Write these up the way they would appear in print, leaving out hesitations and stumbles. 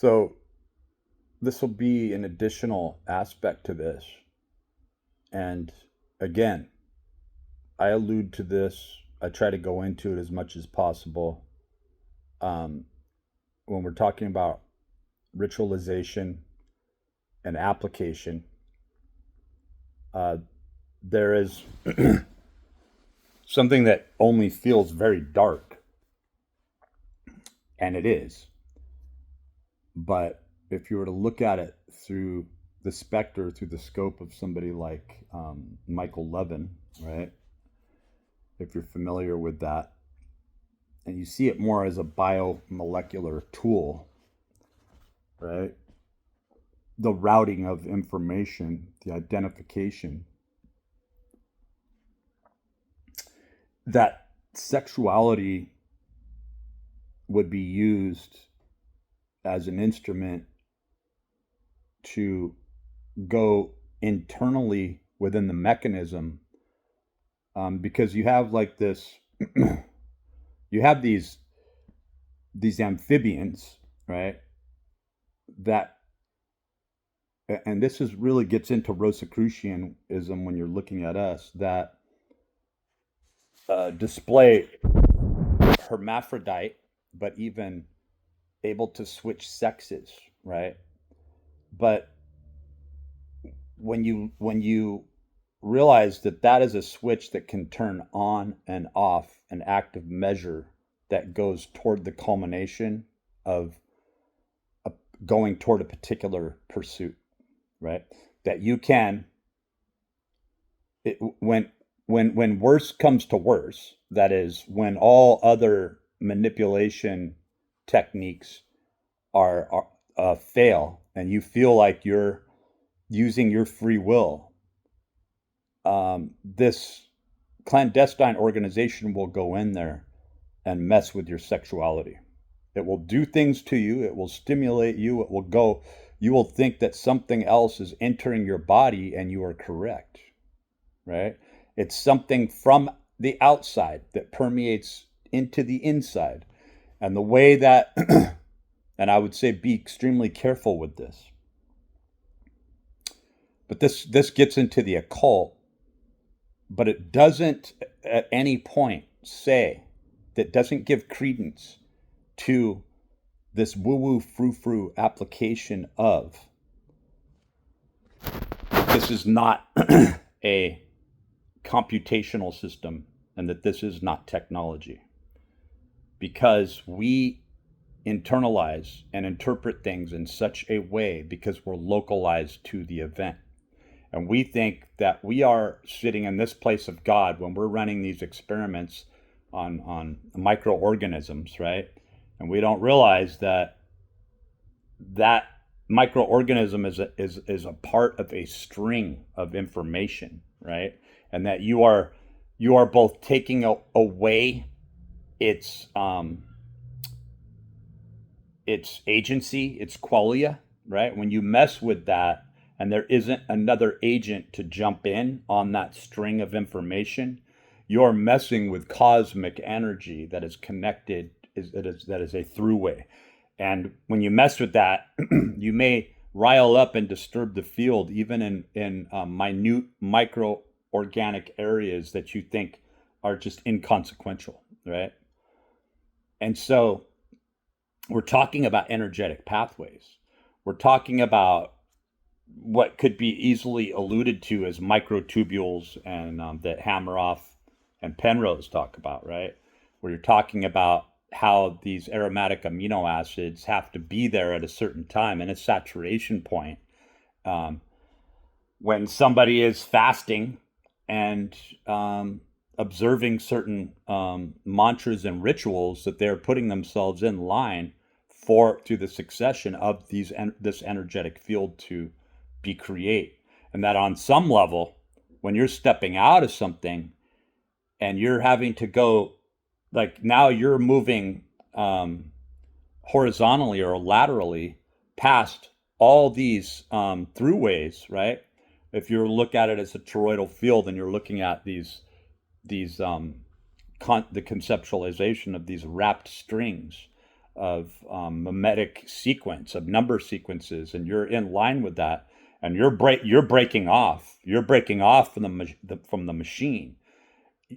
So this will be an additional aspect to this. And again, I allude to this. I try to go into it as much as possible. Um, when we're talking about ritualization and application, uh, there is something that only feels very dark, and it is. But if you were to look at it through the specter, through the scope of somebody like Michael Levin, right? If you're familiar with that, and you see it more as a biomolecular tool, right? The routing of information, the identification, that sexuality would be used as an instrument to go internally within the mechanism, because you have like this you have these amphibians, right, that, and this is really gets into Rosicrucianism when you're looking at us, that display hermaphrodite, but even able to switch sexes, right? But when you realize that that is a switch that can turn on and off an active measure that goes toward the culmination of a, going toward a particular pursuit, right? That you can, it, when worse comes to worse, that is when all other manipulation techniques are fail, and you feel like you're using your free will, this clandestine organization will go in there and mess with your sexuality. It will do things to you. It will stimulate you. It will go. You will think that something else is entering your body, and you are correct, right? It's something from the outside that permeates into the inside. And the way that, and I would say be extremely careful with this. But this gets into the occult, but it doesn't at any point say, that doesn't give credence to this woo woo frou frou application of, this is not a computational system, and that this is not technology. Because we internalize and interpret things in such a way because we're localized to the event. And we think that we are sitting in this place of God when we're running these experiments on microorganisms, right? And we don't realize that that microorganism is a part of a string of information, right? And that you are both taking away its agency, its qualia, right? When you mess with that, and there isn't another agent to jump in on that string of information, you're messing with cosmic energy that is connected, that is a throughway. And when you mess with that, you may rile up and disturb the field, even in minute micro organic areas that you think are just inconsequential, right? And so we're talking about energetic pathways. We're talking about what could be easily alluded to as microtubules, and that Hameroff and Penrose talk about, right? Where you're talking about how these aromatic amino acids have to be there at a certain time and a saturation point. When somebody is fasting and observing certain mantras and rituals, that they're putting themselves in line to the succession of this energetic field to be create. And that on some level, when you're stepping out of something and you're having to go, like now you're moving horizontally or laterally past all these throughways, right? If you look at it as a toroidal field, and you're looking at these the conceptualization of these wrapped strings mimetic sequence of number sequences, and you're in line with that, and you're breaking off. You're breaking off from from the machine.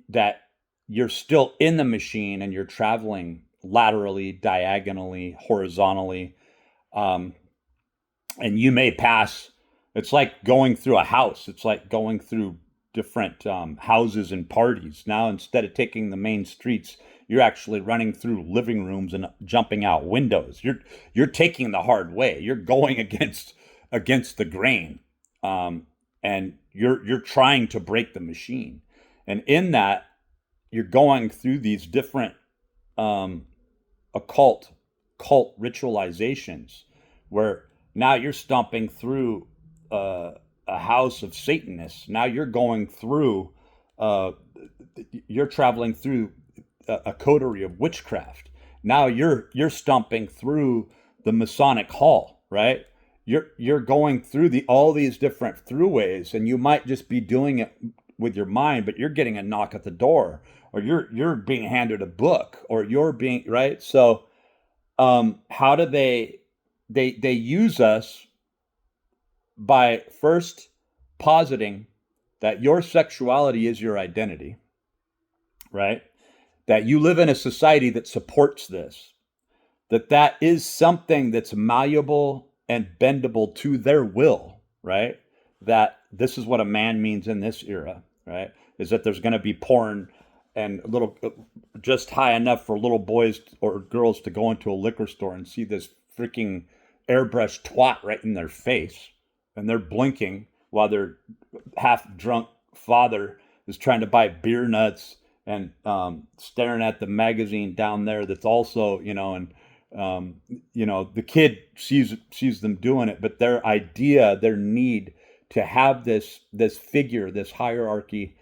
That you're still in the machine, and you're traveling laterally, diagonally, horizontally, um, and you may pass. It's like going through a house. It's like going through different houses and parties. Now, instead of taking the main streets, you're actually running through living rooms and jumping out windows. You're taking the hard way. You're going against the grain, and you're trying to break the machine. And in that, you're going through these different um, occult cult ritualizations, where now you're stomping through a house of Satanists. Now you're going through, uh, you're traveling through a coterie of witchcraft. Now you're stomping through the Masonic Hall, right? You're going through all these different throughways, and you might just be doing it with your mind, but you're getting a knock at the door, or you're being handed a book, or you're being right. So how do they use us by first positing that your sexuality is your identity, right? That you live in a society that supports this, that is something that's malleable and bendable to their will, right? That this is what a man means in this era, right? Is that there's going to be porn and little, just high enough for little boys or girls to go into a liquor store and see this freaking airbrush twat right in their face, and they're blinking while their half drunk father is trying to buy beer nuts and staring at the magazine down there that's also, and the kid sees them doing it, but their idea, their need to have this figure, this hierarchy,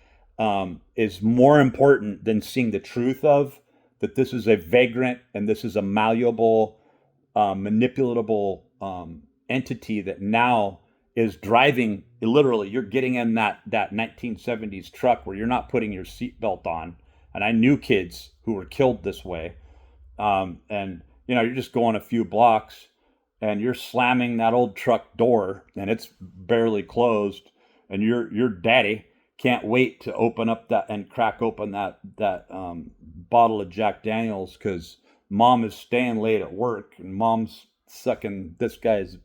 is more important than seeing the truth of that this is a vagrant and this is a malleable, manipulatable entity that now is driving. Literally, you're getting in that 1970s truck where you're not putting your seatbelt on. And I knew kids who were killed this way. And you're just going a few blocks, and you're slamming that old truck door, and it's barely closed, and your daddy can't wait to open up that and crack open that bottle of Jack Daniels, because mom is staying late at work, and mom's sucking this guy's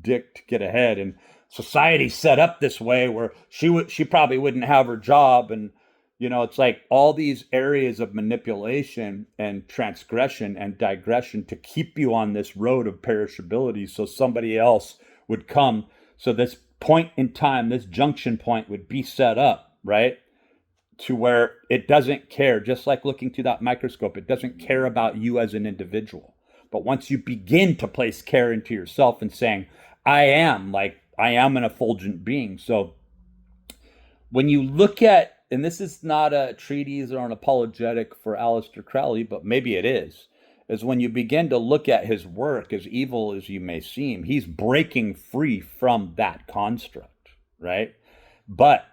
dick to get ahead, and society's set up this way where she probably wouldn't have her job. And it's like all these areas of manipulation and transgression and digression to keep you on this road of perishability, so somebody else would come. So this point in time, this junction point would be set up, right, to where it doesn't care. Just like looking through that microscope, it doesn't care about you as an individual. But once you begin to place care into yourself and saying, I am an effulgent being. So when you look at, and this is not a treatise or an apologetic for Aleister Crowley, but maybe it is when you begin to look at his work, as evil as you may seem, he's breaking free from that construct, right? But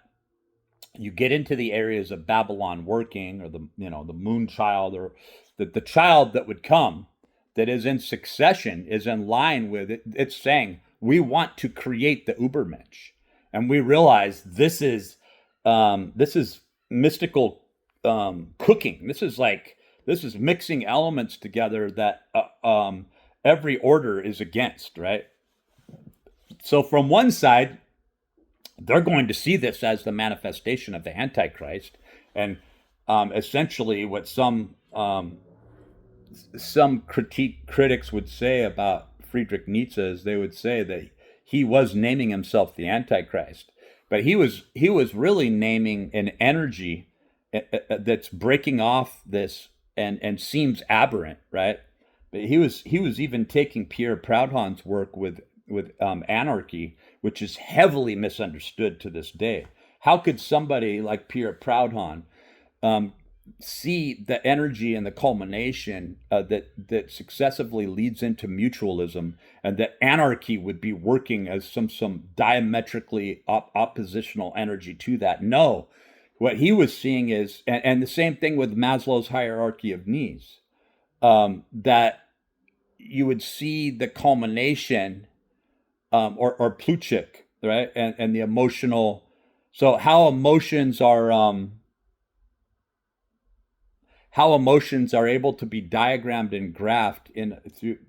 you get into the areas of Babylon working, or the moon child, or the child that would come, that is in succession, is in line with it. It's saying, we want to create the Ubermensch, and we realize this is mystical cooking. This is mixing elements together that every order is against, right? So from one side, they're going to see this as the manifestation of the Antichrist, and essentially what some critics would say about Friedrich Nietzsche is they would say that he was naming himself the Antichrist, but he was really naming an energy that's breaking off this and seems aberrant, right? But he was even taking Pierre Proudhon's work with anarchy, which is heavily misunderstood to this day. How could somebody like Pierre Proudhon see the energy and the culmination that successively leads into mutualism, and that anarchy would be working as some diametrically oppositional energy to that? No, what he was seeing is, and the same thing with Maslow's hierarchy of needs, that you would see the culmination, or Plutchik, right? And the emotional. So how emotions are able to be diagrammed and graphed in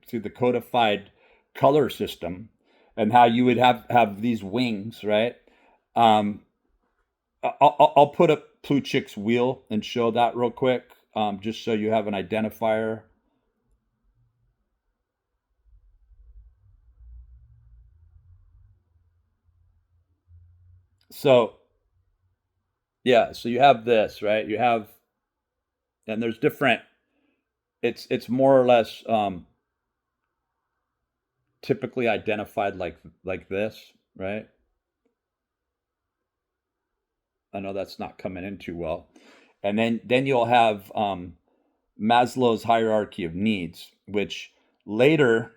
through the codified color system, and how you would have these wings, right? Um, I'll put up Plutchik's wheel and show that real quick, just so you have an identifier. So yeah, so you have this, right? You have, and there's different. It's more or less, typically identified like this, right? I know that's not coming in too well. And then you'll have, Maslow's hierarchy of needs, which later,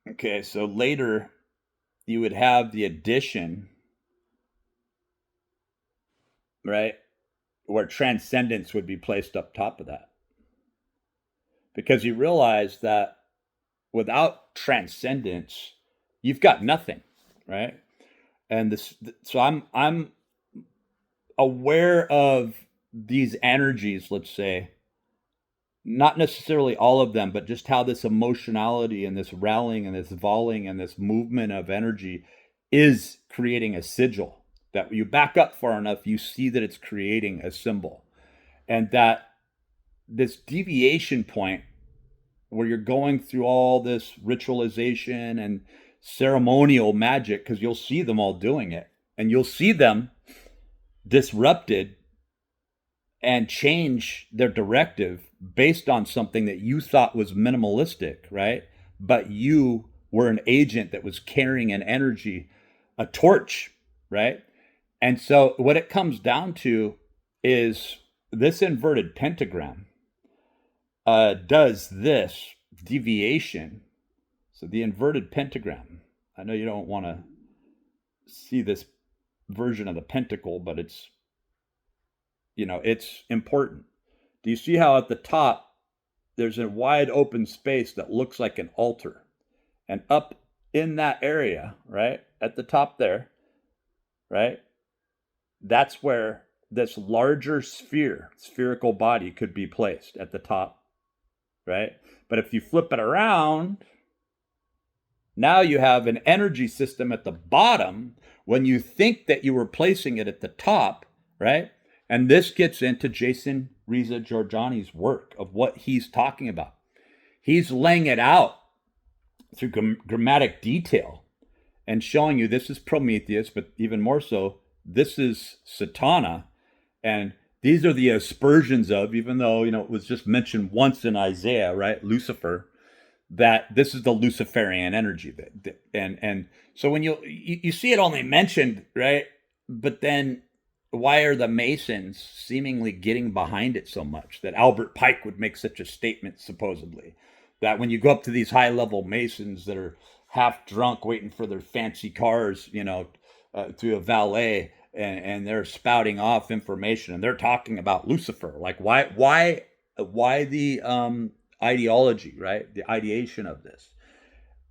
okay, so later you would have the addition, right, where transcendence would be placed up top of that, because you realize that without transcendence, you've got nothing, right? And this, so I'm aware of these energies, let's say, not necessarily all of them, but just how this emotionality and this rallying and this volleying and this movement of energy is creating a sigil that you back up far enough, you see that it's creating a symbol. And that this deviation point where you're going through all this ritualization and ceremonial magic, because you'll see them all doing it and you'll see them disrupted and change their directive based on something that you thought was minimalistic, right? But you were an agent that was carrying an energy, a torch, right? And so what it comes down to is this inverted pentagram, does this deviation. So the inverted pentagram, I know you don't want to see this version of the pentacle, but it's important. Do you see how at the top there's a wide open space that looks like an altar? And up in that area, right, at the top there, right, that's where this larger spherical body could be placed at the top, right? But if you flip it around, now you have an energy system at the bottom when you think that you were placing it at the top, right? And this gets into Jason Riza Giorgiani's work of what he's talking about. He's laying it out through grammatic detail and showing you this is Prometheus, but even more so, this is Satana. And these are the aspersions of, even though, it was just mentioned once in Isaiah, right? Lucifer, that this is the Luciferian energy. And so when you see it only mentioned, right? But then why are the Masons seemingly getting behind it so much that Albert Pike would make such a statement, supposedly, that when you go up to these high level Masons that are half drunk waiting for their fancy cars, through a valet, and they're spouting off information and they're talking about Lucifer, like why the ideology, right? The ideation of this.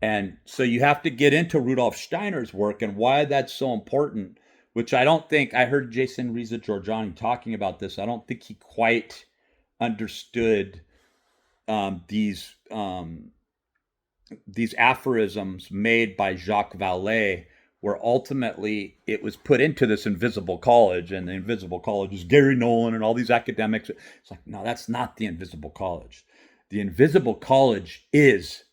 And so you have to get into Rudolf Steiner's work and why that's so important, which I don't think I heard Jason Riza Giorgiani talking about this. I don't think he quite understood, these aphorisms made by Jacques Vallée, where ultimately it was put into this invisible college, and the invisible college is Gary Nolan and all these academics. It's like, no, that's not the invisible college. The invisible college is,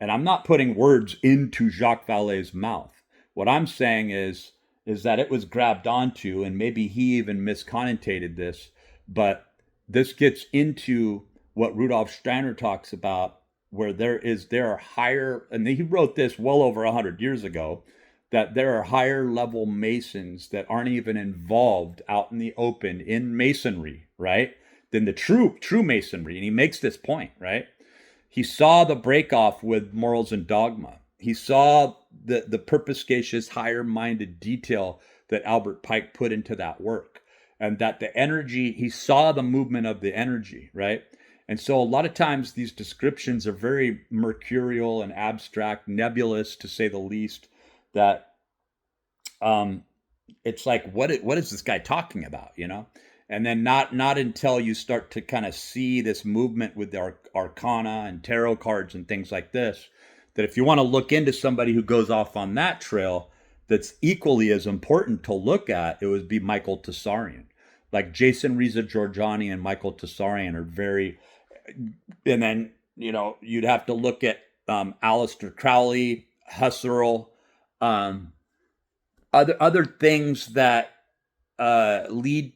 and I'm not putting words into Jacques Vallée's mouth. What I'm saying is that it was grabbed onto, and maybe he even misconnotated this, but this gets into what Rudolf Steiner talks about, where there are higher, and he wrote this well over 100 years ago, that there are higher level Masons that aren't even involved out in the open in Masonry, right? Than the true Masonry. And he makes this point, right? He saw the breakoff with morals and dogma. He saw the perspicacious, higher minded detail that Albert Pike put into that work. and that the energy, he saw the movement of the energy, right? And so a lot of times these descriptions are very mercurial and abstract, nebulous to say the least, that um, it's like, what is this guy talking about, you know? And then not until you start to kind of see this movement with the arcana and tarot cards and things like this, that if you want to look into somebody who goes off on that trail, that's equally as important to look at, it would be Michael Tsarian. Like Jason Reza Georgiani and Michael Tsarian are very, and then, you know, you'd have to look at Aleister Crowley, Husserl, um, other things that lead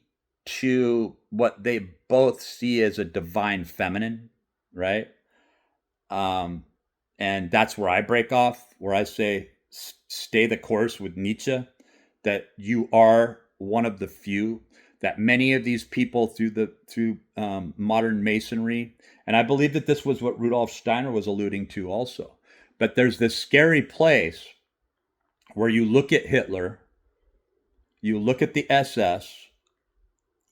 to what they both see as a divine feminine, right? Um, and that's where I break off, where I say, stay the course with Nietzsche, that you are one of the few, that many of these people through modern masonry, and I believe that this was what Rudolf Steiner was alluding to also. But there's this scary place where you look at Hitler, you look at the SS,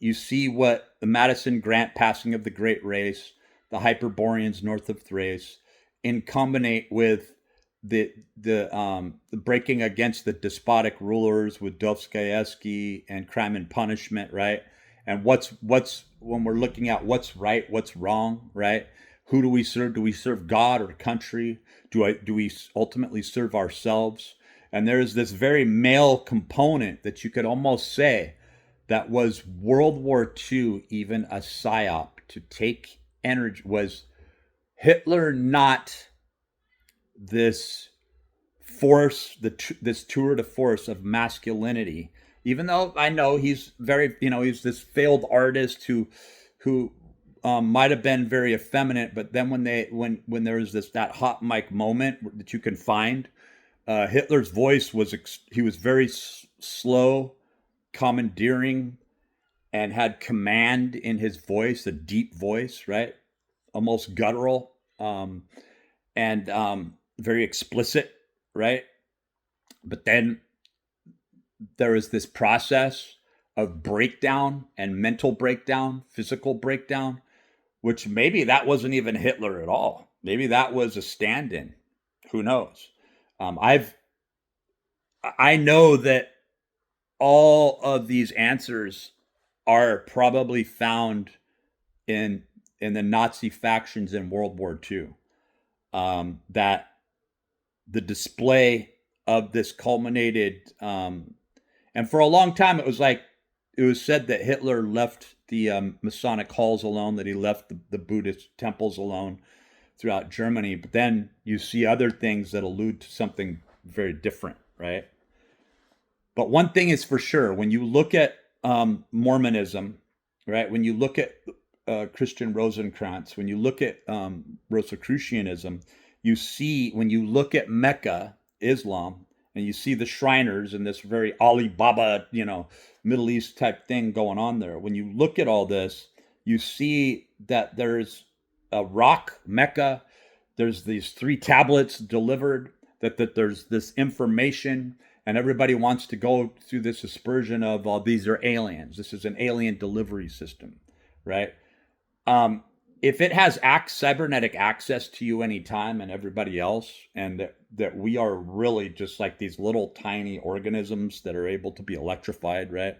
you see what the Madison Grant passing of the Great Race, the Hyperboreans north of Thrace, in combinate with the breaking against the despotic rulers with Dostoevsky and Crime and Punishment, right? And what's when we're looking at what's right, what's wrong, right? Who do we serve? Do we serve God or country? Do we ultimately serve ourselves? And there's this very male component that you could almost say that was World War II, even a psyop to take energy. Was Hitler not this force, this tour de force of masculinity? Even though I know he's very, you know, he's this failed artist who might have been very effeminate, but then when there was that hot mic moment that you can find, Hitler's voice was he was very slow, commandeering, and had command in his voice, a deep voice, right? Almost guttural, and very explicit, right? But then there is this process of breakdown and mental breakdown, physical breakdown, which maybe that wasn't even Hitler at all. Maybe that was a stand-in. Who knows? I know that all of these answers are probably found in the Nazi factions in World War II. That the display of this culminated, and for a long time it was said that Hitler left the Masonic halls alone, that he left the Buddhist temples alone throughout Germany. But then you see other things that allude to something very different, right? But one thing is for sure, when you look at Mormonism, right? When you look at Christian Rosenkranz, when you look at Rosicrucianism, you see, when you look at Mecca, Islam, and you see the Shriners and this very Alibaba, you know, Middle East type thing going on there. When you look at all this, you see that there's a rock, Mecca, there's these 3 tablets delivered, that there's this information, and everybody wants to go through this aspersion of, oh, these are aliens. This is an alien delivery system, right? If it has cybernetic access to you anytime and everybody else, and that we are really just like these little tiny organisms that are able to be electrified, right?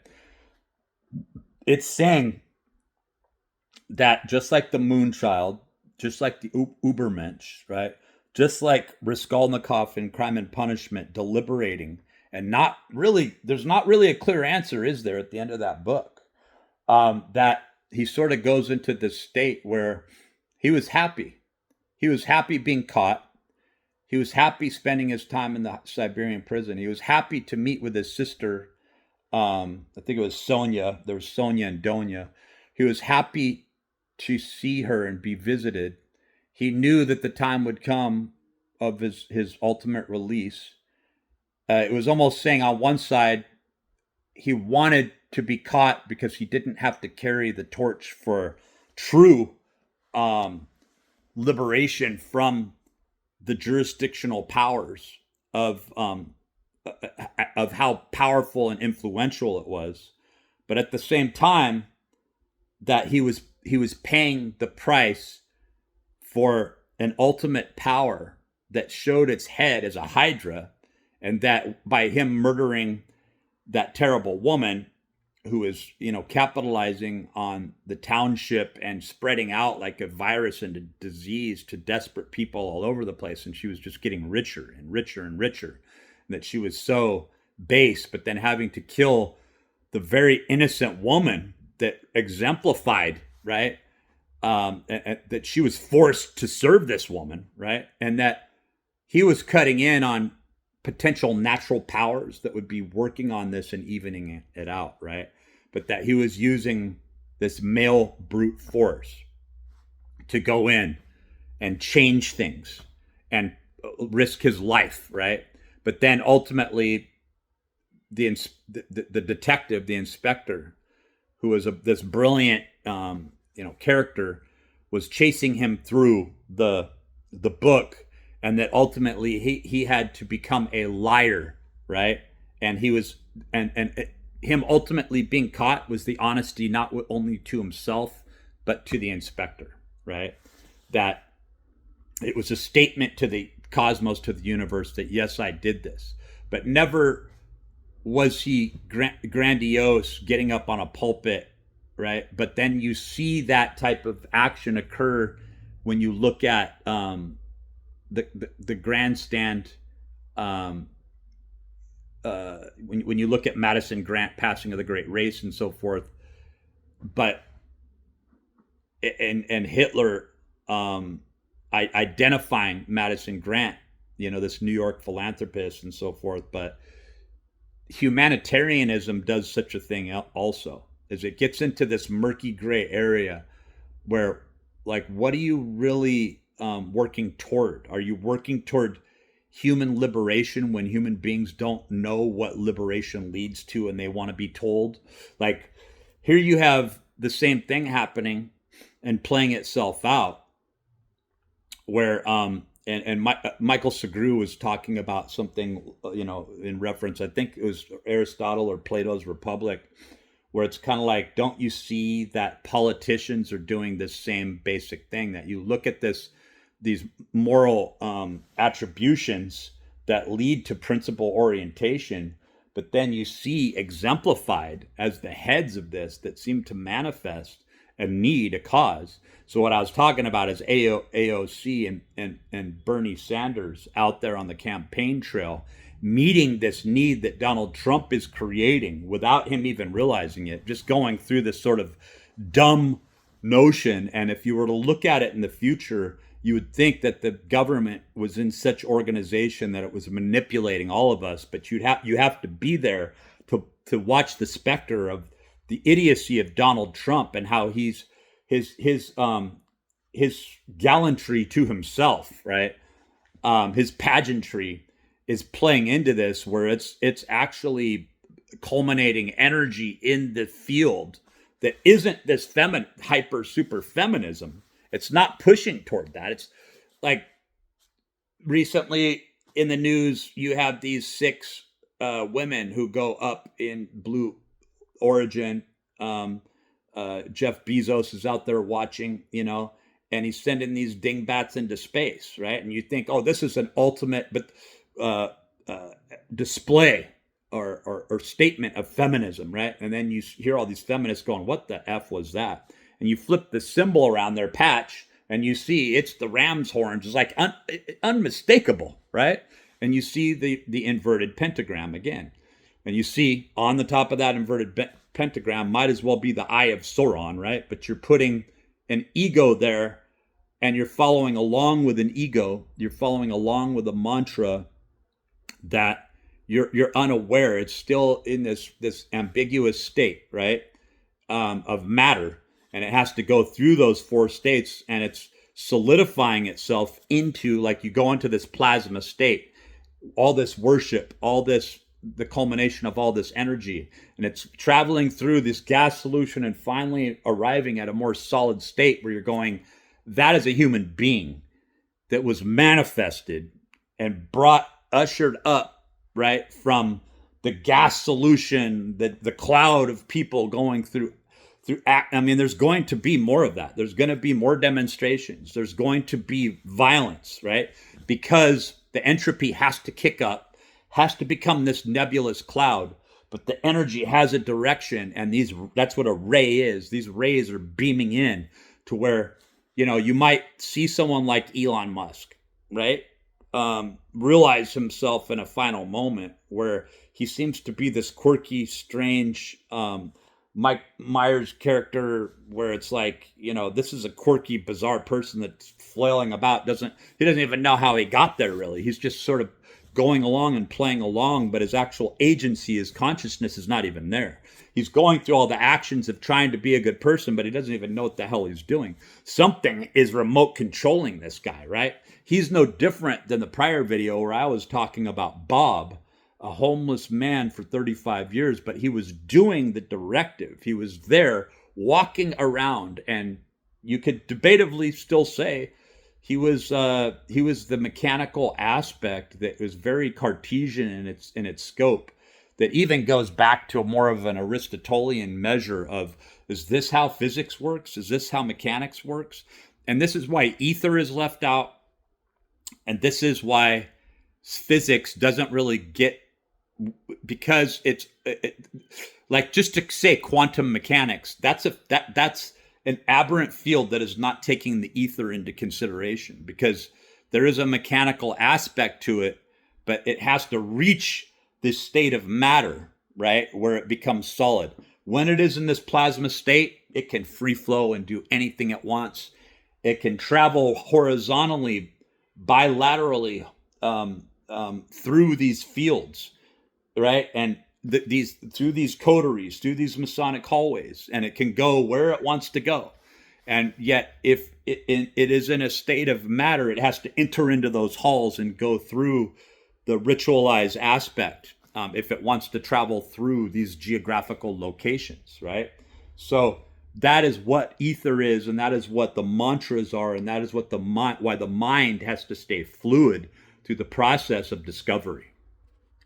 It's saying that just like the Moonchild, just like the Ubermensch, right? Just like Raskolnikov in Crime and Punishment, deliberating, and not really, there's not really a clear answer, is there, at the end of that book? That he sort of goes into this state where he was happy. He was happy being caught. He was happy spending his time in the Siberian prison. He was happy to meet with his sister. I think it was Sonia. There was Sonia and Donia. He was happy to see her and be visited. He knew that the time would come of his ultimate release. It was almost saying, on one side, he wanted to be caught because he didn't have to carry the torch for true liberation from the jurisdictional powers of how powerful and influential it was. but at the same time that he was paying the price for an ultimate power that showed its head as a hydra, and that by him murdering that terrible woman who is, capitalizing on the township and spreading out like a virus and a disease to desperate people all over the place, and she was just getting richer and richer and richer, and that she was so base, but then having to kill the very innocent woman that exemplified, right? And that she was forced to serve this woman, right? And that he was cutting in on potential natural powers that would be working on this and evening it out, right? But that he was using this male brute force to go in and change things and risk his life, right? But then ultimately, the detective, the inspector, who was this brilliant character, was chasing him through the book, and that ultimately he had to become a liar, right? And he was and him ultimately being caught was the honesty not only to himself but to the inspector, right? That it was a statement to the cosmos, to the universe, that yes, I did this, but never was he grandiose getting up on a pulpit, right? But then you see that type of action occur when you look at the grandstand, when you look at Madison Grant passing of the great race and so forth, but and Hitler identifying Madison Grant, this New York philanthropist and so forth. But humanitarianism does such a thing also, as it gets into this murky gray area where, like, what are you really working toward? Are you working toward human liberation when human beings don't know what liberation leads to and they want to be told? Like, here you have the same thing happening and playing itself out, where Michael Segru was talking about something, in reference, I think it was Aristotle or Plato's Republic, where it's kind of like, don't you see that politicians are doing this same basic thing? That you look at these moral attributions that lead to principle orientation, but then you see exemplified as the heads of this that seem to manifest a need, a cause. So what I was talking about is AOC and Bernie Sanders out there on the campaign trail, meeting this need that Donald Trump is creating without him even realizing it, just going through this sort of dumb notion. And if you were to look at it in the future, you would think that the government was in such organization that it was manipulating all of us, but you have to be there to watch the specter of the idiocy of Donald Trump and how his gallantry to himself, right? His pageantry is playing into this, where it's actually culminating energy in the field that isn't this hyper super feminism. It's not pushing toward that. It's like, recently in the news, you have these 6 women who go up in Blue Origin. Jeff Bezos is out there watching, and he's sending these dingbats into space, right? And you think, oh, this is an ultimate display or statement of feminism, right? And then you hear all these feminists going, what the F was that? And you flip the symbol around their patch and you see it's the ram's horns. It's like unmistakable, right? And you see the inverted pentagram again. And you see on the top of that inverted pentagram might as well be the eye of Sauron, right? But you're putting an ego there, and you're following along with an ego. You're following along with a mantra that you're unaware. It's still in this ambiguous state, right? Of matter. And it has to go through those 4 states, and it's solidifying itself into, like, you go into this plasma state, all this worship, all this, the culmination of all this energy, and it's traveling through this gas solution and finally arriving at a more solid state where you're going, that is a human being that was manifested and ushered up, right, from the gas solution, the cloud of people going through act. I mean, there's going to be more of that. There's going to be more demonstrations. There's going to be violence, right? Because the entropy has to kick up, has to become this nebulous cloud, but the energy has a direction, and that's what a ray is. These rays are beaming in to where, you might see someone like Elon Musk, right? Realize himself in a final moment where he seems to be this quirky, strange, Mike Myers character, where it's like, this is a quirky, bizarre person that's flailing about. He doesn't even know how he got there, really. He's just sort of going along and playing along, but his actual agency, his consciousness is not even there. He's going through all the actions of trying to be a good person, but he doesn't even know what the hell he's doing. Something is remote controlling this guy, right? He's no different than the prior video where I was talking about Bob, a homeless man for 35 years, but he was doing the directive. He was there walking around, and you could debatably still say he was the mechanical aspect that was very Cartesian in its scope, that even goes back to more of an Aristotelian measure of, is this how physics works? Is this how mechanics works? And this is why ether is left out, and this is why physics doesn't really get, because it's like, just to say quantum mechanics, that's an aberrant field that is not taking the ether into consideration, because there is a mechanical aspect to it, but it has to reach this state of matter, right, where it becomes solid. When it is in this plasma state, it can free flow and do anything it wants. It can travel horizontally, bilaterally, through these fields, right? And through these coteries, through these Masonic hallways, and it can go where it wants to go. And yet, if it is in a state of matter, it has to enter into those halls and go through the ritualized aspect, if it wants to travel through these geographical locations, right? So that is what ether is, and that is what the mantras are, and that is what why the mind has to stay fluid through the process of discovery.